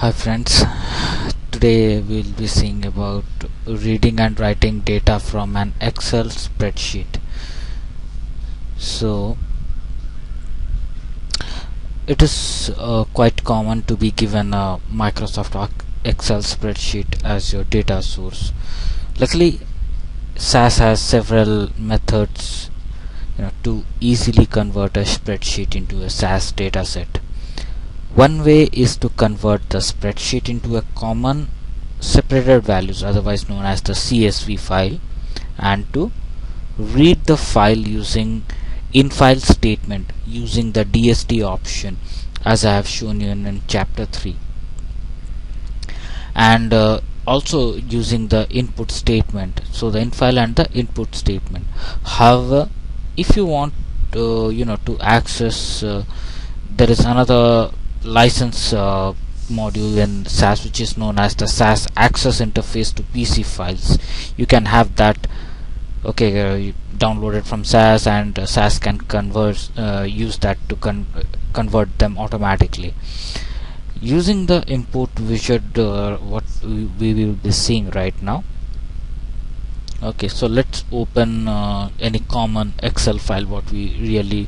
Hi friends, today we'll be seeing about reading and writing data from an Excel spreadsheet. So it is quite common to be given a Microsoft Excel spreadsheet as your data source. Luckily, SAS has several methods to easily convert a spreadsheet into a SAS dataset. One way is to convert the spreadsheet into a common separated values, otherwise known as the CSV file, and to read the file using in-file statement using the DST option, as I have shown you in chapter 3, and also using the input statement, so the in-file and the input statement. However, if you want to access, there is another license module in SAS which is known as the SAS access interface to PC files. You can have that you download it from SAS, and SAS can use that to convert them automatically using the import widget, what we will be seeing right now. Okay, so let's open any common Excel file what we really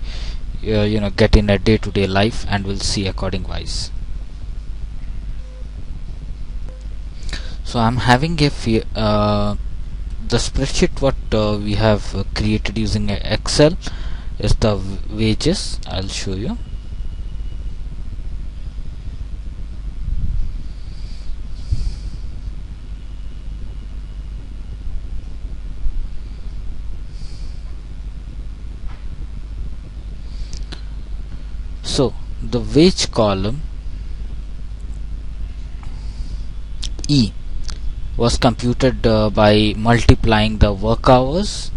get in a day-to-day life, and we'll see according wise. So I'm having a the spreadsheet what we have created using Excel is the wages. I'll show you. So the wage column E was computed by multiplying the work hours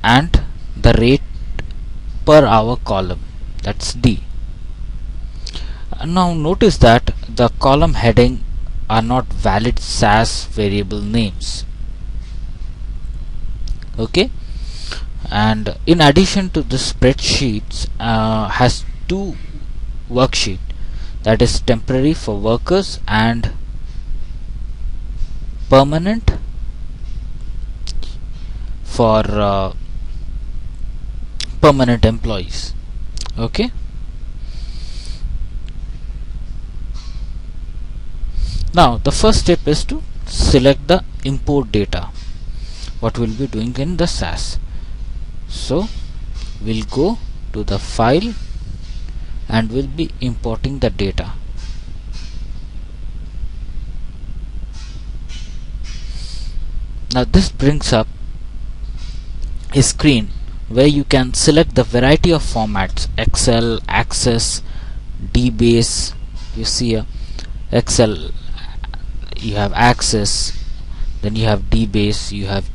and the rate per hour column, that's D. Now notice that the column heading are not valid SAS variable names. Okay, and in addition to this spreadsheet has two worksheet, that is temporary for workers and permanent for permanent employees. Okay, now the first step is to select the import data, what we'll be doing in the SAS. So we'll go to the file and we'll be importing the data. Now this brings up a screen where you can select the variety of formats: Excel, Access, DBase. You see Excel, you have Access, then you have DBase, you have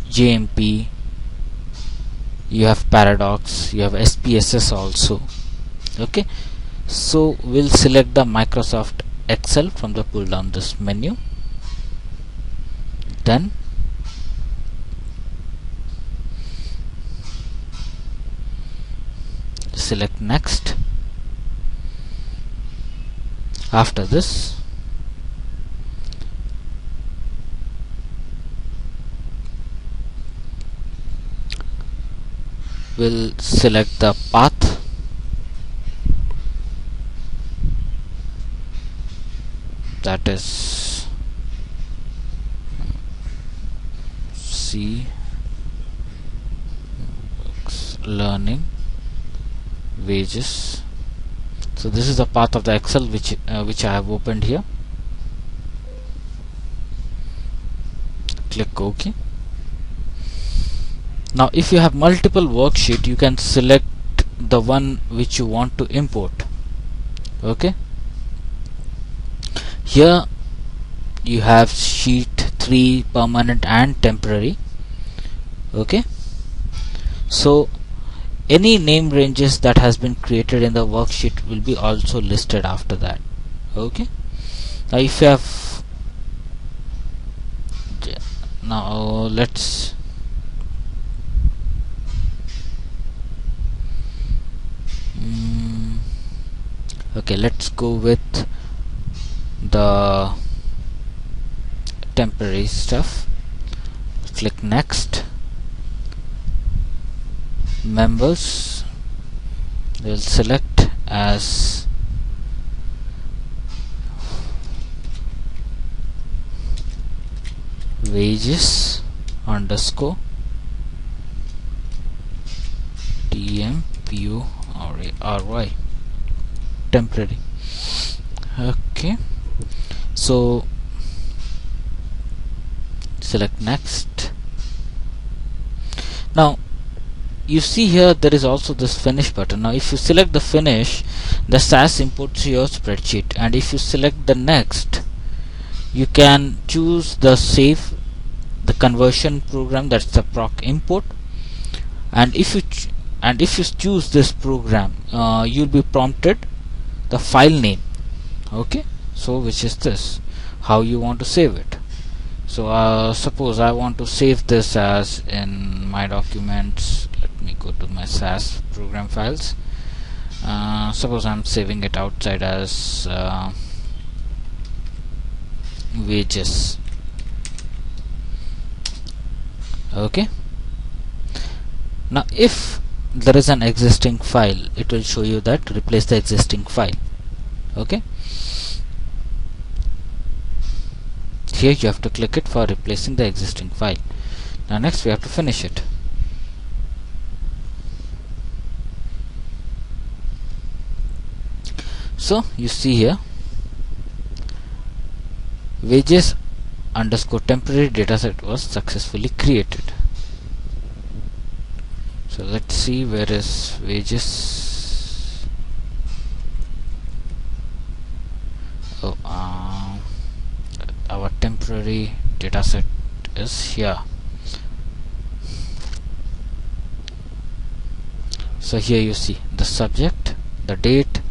JMP, you have Paradox, you have SPSS also. Okay, so we'll select the Microsoft Excel from the pull down this menu, then select next. After this, we'll select the path, that is C learning wages. So this is the path of the Excel which I have opened here. Click OK. Now if you have multiple worksheet, you can select the one which you want to import. Okay, here you have sheet 3, permanent and temporary. Okay, so any name ranges that has been created in the worksheet will be also listed after that. Okay, now if you have, now let's Okay, let's go with the temporary stuff. Click next. Members, we'll select as wages underscore TMPORY, temporary. Okay, so select next. Now you see here there is also this finish button. Now if you select the finish, the SAS imports your spreadsheet, and if you select the next, you can choose the save the conversion program, that's the proc import, and if you choose this program, you'll be prompted the file name. Okay, so which is this, how you want to save it. So suppose I want to save this as in my documents. Let me go to my SAS program files. Suppose I'm saving it outside as wages. Okay, now if there is an existing file, it will show you that replace the existing file. Okay, here you have to click it for replacing the existing file. Now next we have to finish it. So you see here, wages underscore temporary dataset was successfully created. So let's see, where is wages? Oh, our temporary dataset is here. So here you see the subject, the date,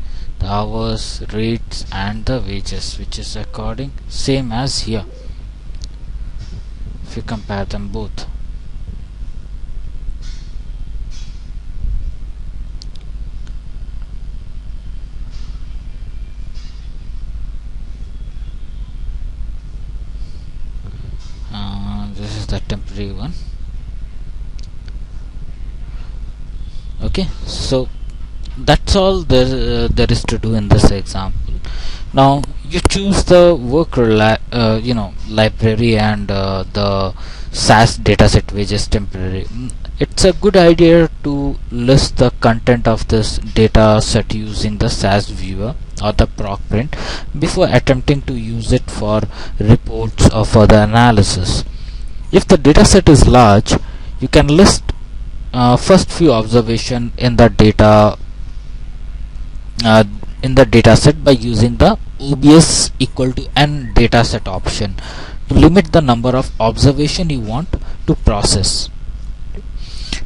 the hours, rates, and the wages, which is according same as here. If you compare them both, this is the temporary one. Okay, so that's all there is to do in this example. Now you choose the worker library and the SAS dataset wages temporary. It's a good idea to list the content of this data set using the SAS viewer or the proc print before attempting to use it for reports or further analysis. If the dataset is large, you can list first few observation in the data set by using the OBS equal to n dataset option to limit the number of observation you want to process.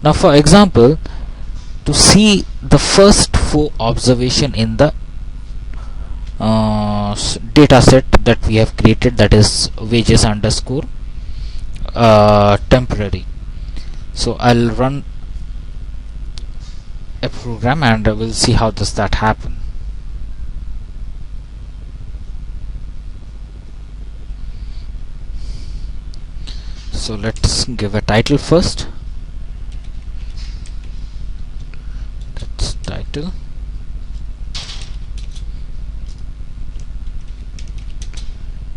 Now for example, to see the first 4 observation in the data set that we have created, that is wages underscore temporary. So I'll run a program and we'll see how does that happen. So let's give a title first. That's title.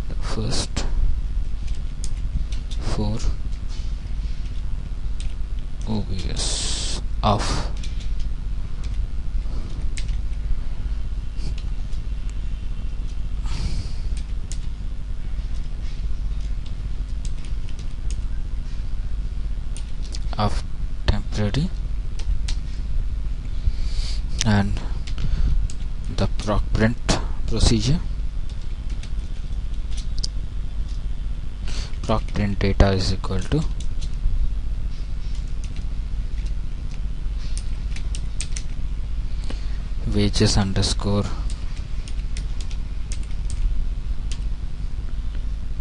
The first 4 OBS of temporary, and the proc print procedure. Proc print data is equal to wages underscore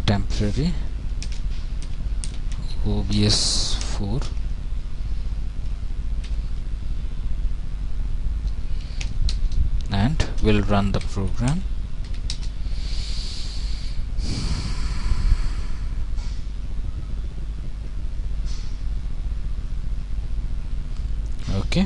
temporary OBS 4 and We'll run the program. Okay.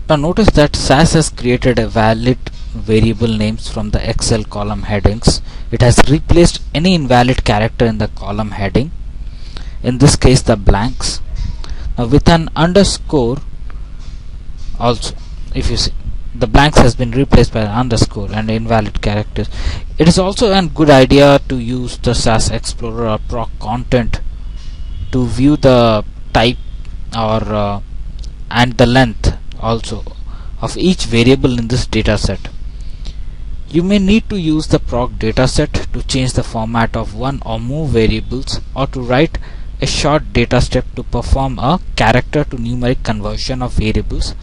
Now notice that SAS has created a valid variable names from the Excel column headings. It has replaced any invalid character in the column heading, in this case the blanks. Now with an underscore also, if you see, the blanks has been replaced by an underscore and invalid characters. It is also a good idea to use the SAS Explorer or proc content to view the type or and the length also of each variable in this dataset. You may need to use the proc dataset to change the format of one or more variables, or to write a short data step to perform a character to numeric conversion of variables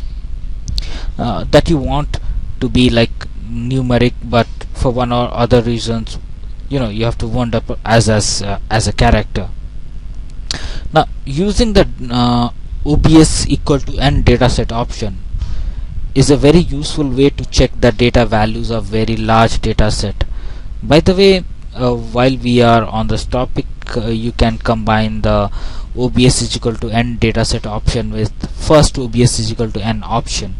that you want to be like numeric, but for one or other reasons you have to wind up as a character. Now using the OBS equal to n dataset option is a very useful way to check the data values of very large dataset. By the way, while we are on this topic, you can combine the OBS is equal to n dataset option with first OBS is equal to n option.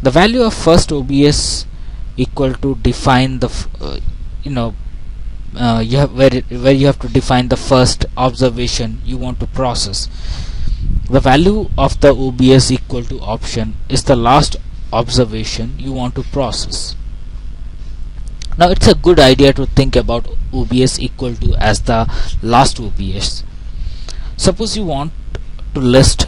The value of first OBS equal to define the you have where you have to define the first observation you want to process. The value of the OBS equal to option is the last observation you want to process. Now it's a good idea to think about OBS equal to as the last OBS. Suppose you want to list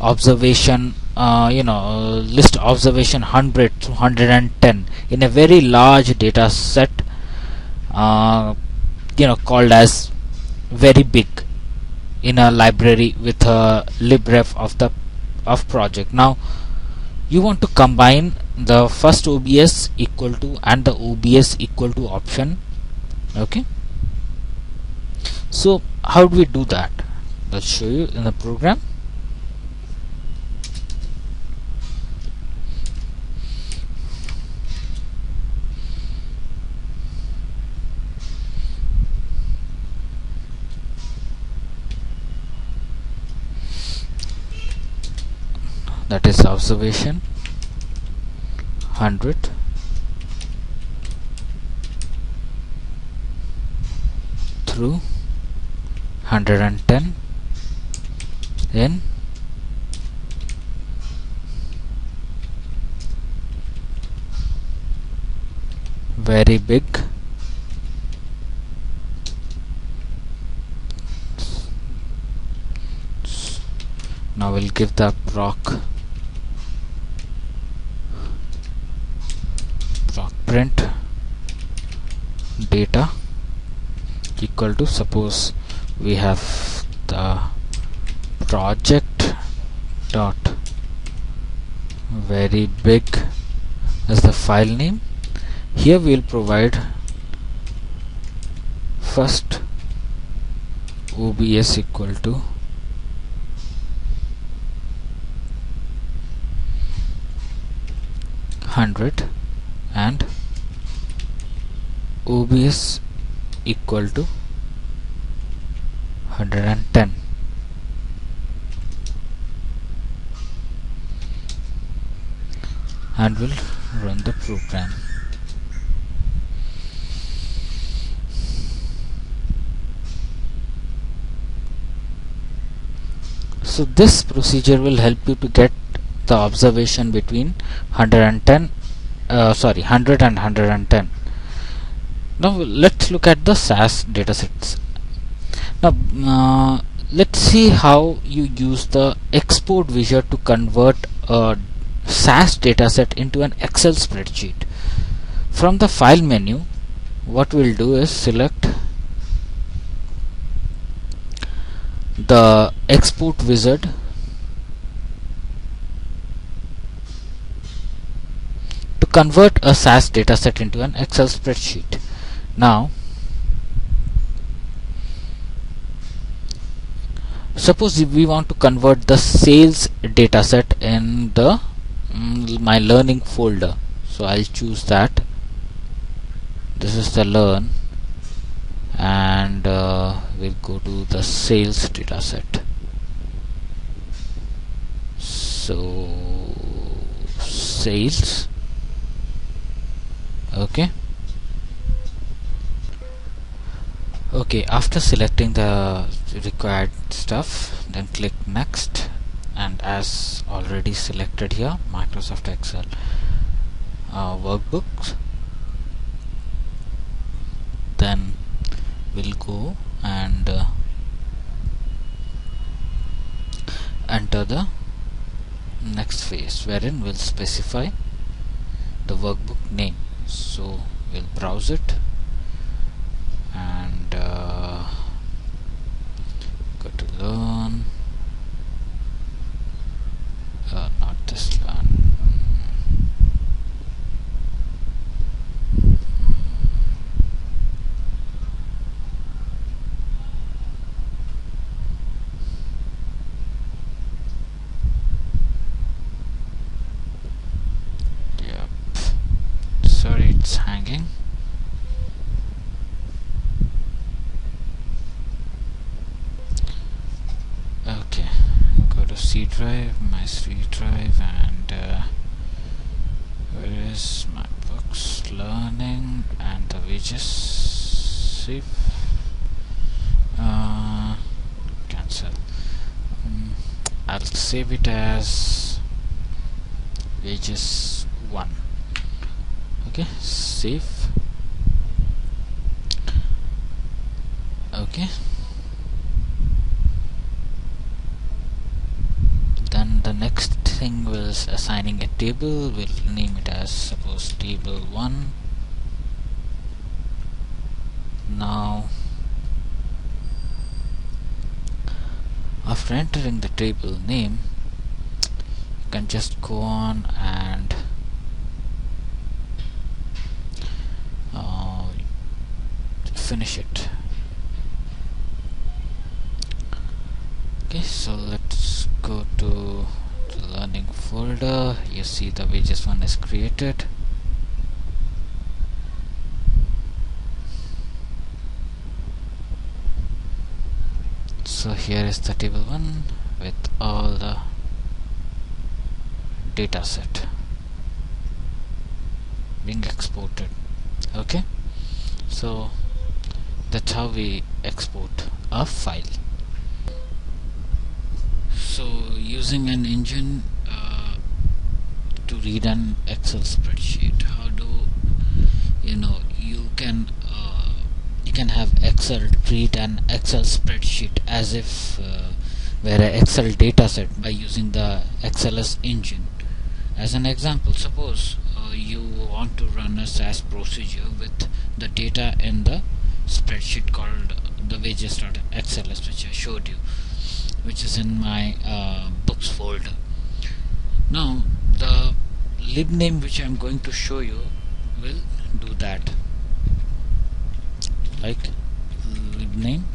observation list observation 100 to 110 in a very large data set called as very big in a library with a libref of project. Now you want to combine the first OBS equal to and the OBS equal to option. Okay, so how do we do that? Let's show you in the program. That is observation 100 through 110 in very big now we'll give the proc print data equal to, suppose we have the project dot very big as the file name. Here we will provide first OBS equal to $100 and OBS equal to 110. And we'll run the program. So this procedure will help you to get the observation between 100 and 110. Now let's look at the SAS datasets. Now let's see how you use the export wizard to convert a SAS dataset into an Excel spreadsheet. From the file menu, what we'll do is select the export wizard to convert a SAS dataset into an Excel spreadsheet. Now suppose we want to convert the sales dataset in the my learning folder. So I'll choose that. This is the learn, and we'll go to the sales dataset. So sales, okay. After selecting the required stuff, then click next, and as already selected here, Microsoft Excel workbooks, then we'll go and enter the next phase, wherein we'll specify the workbook name. So we'll browse it and go to learn, not this learn, yep, sorry, it's hanging. C drive, my C drive, and where is my books, learning, and the wages. Save, cancel. I'll save it as wages 1. Okay, save. Okay. The next thing was assigning a table. We'll name it as, suppose, table 1. Now after entering the table name, you can just go on and finish it. Okay, so let's go to the learning folder. You see the wages 1 is created. So here is the table 1 with all the data set being exported. Okay, so that's how we export a file. So using an engine to read an Excel spreadsheet, how do you can have Excel treat an Excel spreadsheet as if were an Excel dataset by using the XLS engine. As an example, suppose you want to run a SAS procedure with the data in the spreadsheet called the wages.xls, which I showed you, which is in my books folder. Now the lib name which I am going to show you will do that, like lib name,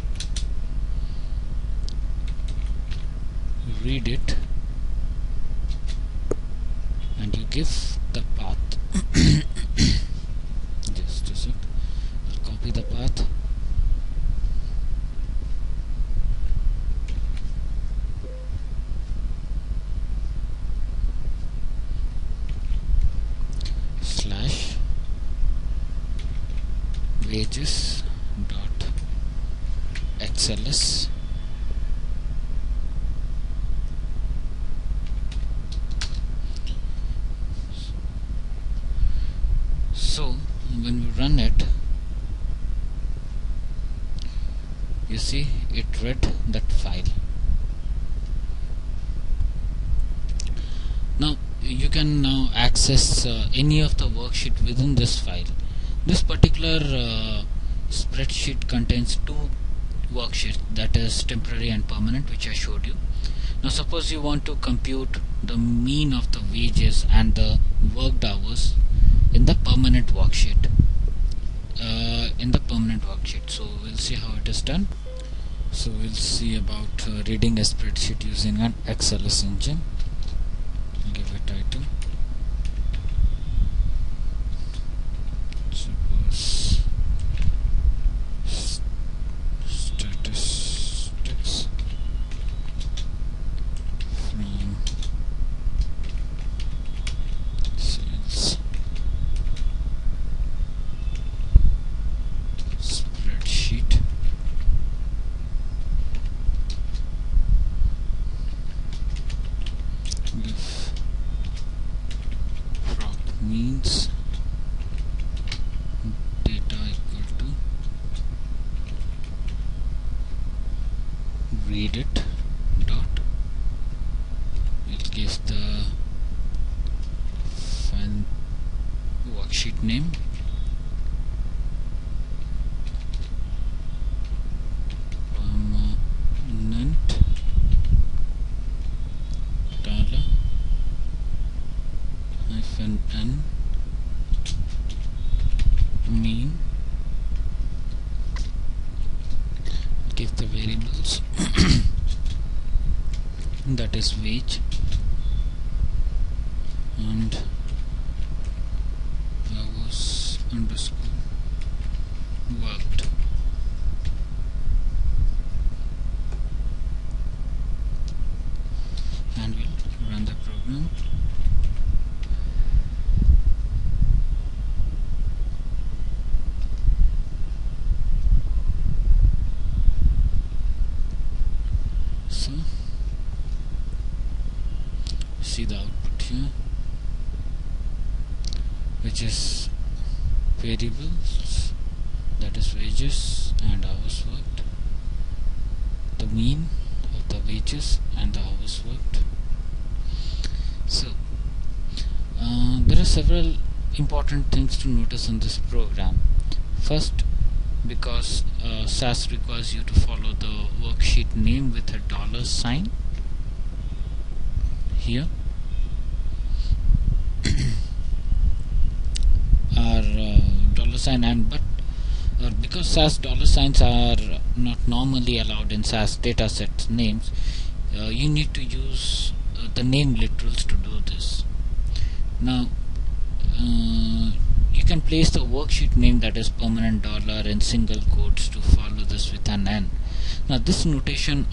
read it, and you give the path. Just a sec, I'll copy the path. Slash wages dot xls so when we run it, you see it read that file. Now you can now access any of the worksheet within this file. This particular spreadsheet contains 2 worksheets, that is temporary and permanent, which I showed you. Now suppose you want to compute the mean of the wages and the worked hours in the permanent worksheet. So we'll see how it is done. So we'll see about reading a spreadsheet using an XLS engine. Give title. Suppose statistics from sales spreadsheet. If prop means data equal to read it dot, it gives the file worksheet name, permanent dollar -n mean, give the variables that is wage and hours underscore worked. And we'll run the program. So see the output here, which is variables, that is wages and hours worked, the mean of the wages and the hours worked. So there are several important things to notice in this program. First, because SAS requires you to follow the worksheet name with a $sign here, or $sign, and but because SAS $signs are not normally allowed in SAS dataset names, you need to use the name literals to do this. Now you can place the worksheet name, that is permanent dollar, in single quotes to follow this with an N. Now this notation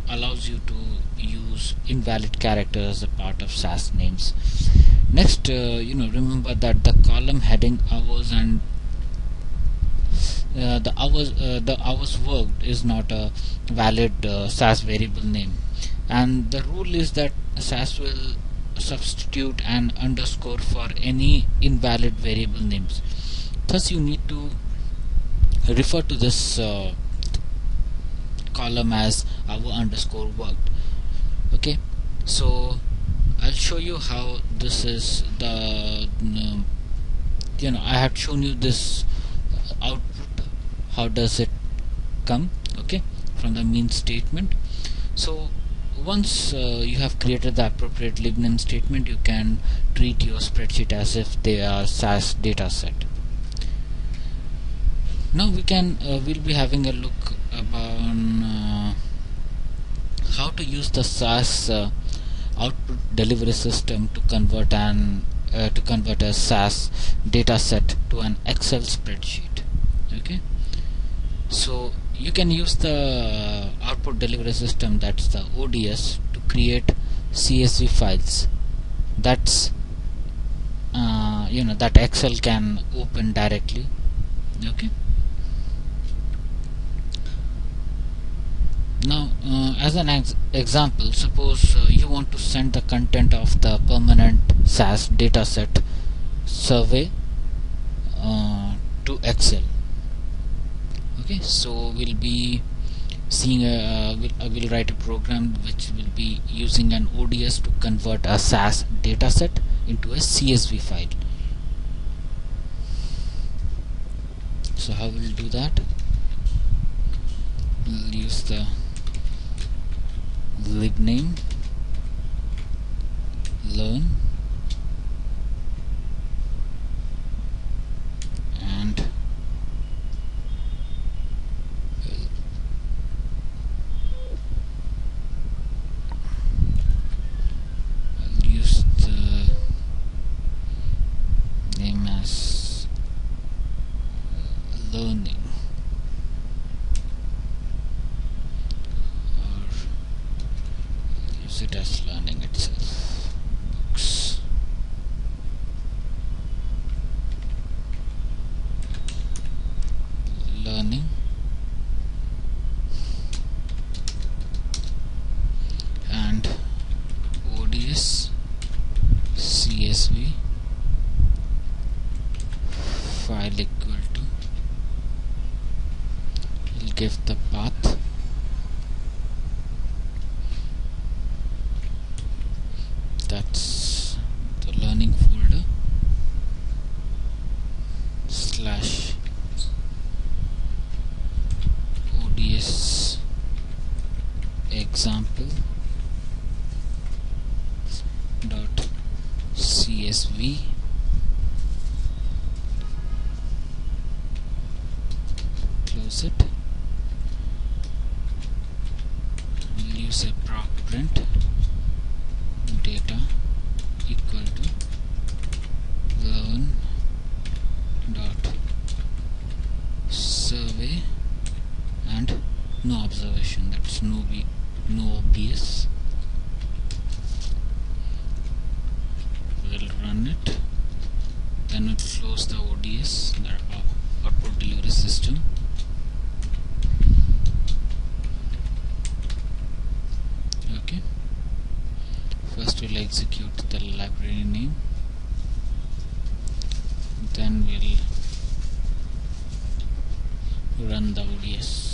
allows you to use invalid characters as a part of SAS names. Next, remember that the column heading hours and the hours worked is not a valid SAS variable name, and the rule is that SAS will substitute an underscore for any invalid variable names. Thus you need to refer to this column as hour underscore worked. Okay, so I'll show you how this is the I have shown you this output. How does it come? Okay, from the mean statement. So once you have created the appropriate libname statement, you can treat your spreadsheet as if they are SAS dataset. Now we'll be having a look about how to use the SAS output delivery system to convert a SAS dataset to an Excel spreadsheet. Okay, so you can use the output delivery system, that's the ODS, to create CSV files that Excel can open directly. Okay, now as an example, suppose you want to send the content of the permanent SAS dataset survey to Excel. Okay, so we'll be seeing we'll write a program which will be using an ODS to convert a SAS dataset into a CSV file. So how we'll do that? We'll use the libname learn and example dot CSV, close it, use a proc print data equal to learn dot survey and no observation, that's no obvious. We'll run it, then we'll close the ODS, the output delivery system. Okay, first we'll execute the library name, then we'll run the ODS.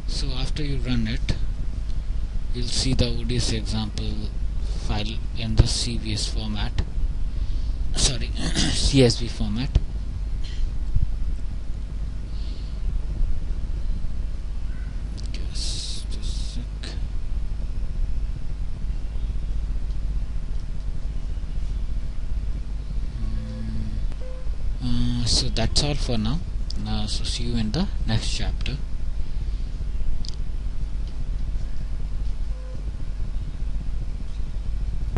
So after you run it, you'll see the ODS example file in the CSV format. CSV format. Just a sec. So that's all for now. So see you in the next chapter.